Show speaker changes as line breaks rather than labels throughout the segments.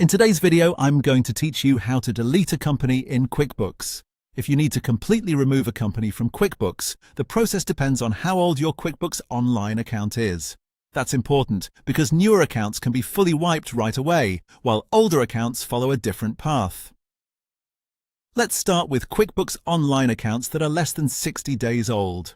In today's video, I'm going to teach you how to delete a company in QuickBooks. If you need to completely remove a company from QuickBooks, the process depends on how old your QuickBooks Online account is. That's important because newer accounts can be fully wiped right away, while older accounts follow a different path. Let's start with QuickBooks Online accounts that are less than 60 days old.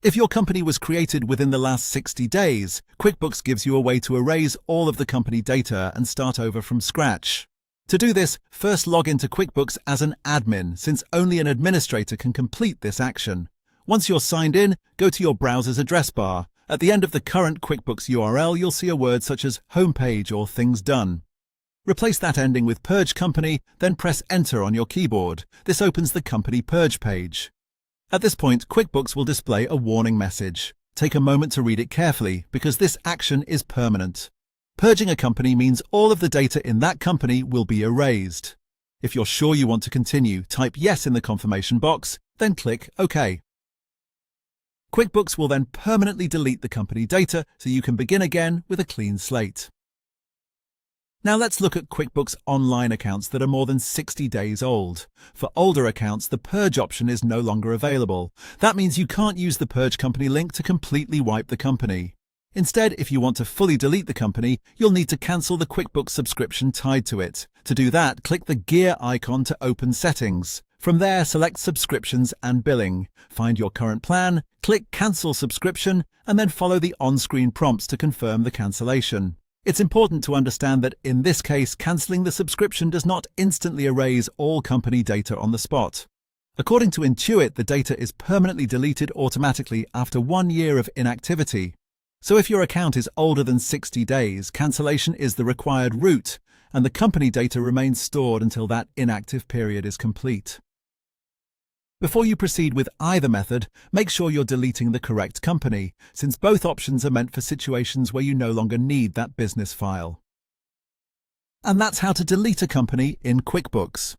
If your company was created within the last 60 days, QuickBooks gives you a way to erase all of the company data and start over from scratch. To do this, first log into QuickBooks as an admin, since only an administrator can complete this action. Once you're signed in, go to your browser's address bar. At the end of the current QuickBooks URL, you'll see a word such as Homepage or Things Done. Replace that ending with Purge Company, then press Enter on your keyboard. This opens the Company Purge page. At this point, QuickBooks will display a warning message. Take a moment to read it carefully, because this action is permanent. Purging a company means all of the data in that company will be erased. If you're sure you want to continue, type Yes in the confirmation box, then click OK. QuickBooks will then permanently delete the company data so you can begin again with a clean slate. Now let's look at QuickBooks Online accounts that are more than 60 days old. For older accounts, the Purge option is no longer available. That means you can't use the Purge Company link to completely wipe the company. Instead, if you want to fully delete the company, you'll need to cancel the QuickBooks subscription tied to it. To do that, click the gear icon to open Settings. From there, select Subscriptions and Billing. Find your current plan, click Cancel Subscription, and then follow the on-screen prompts to confirm the cancellation. It's important to understand that in this case, cancelling the subscription does not instantly erase all company data on the spot. According to Intuit, the data is permanently deleted automatically after 1 year of inactivity. So if your account is older than 60 days, cancellation is the required route, and the company data remains stored until that inactive period is complete. Before you proceed with either method, make sure you're deleting the correct company, since both options are meant for situations where you no longer need that business file. And that's how to delete a company in QuickBooks.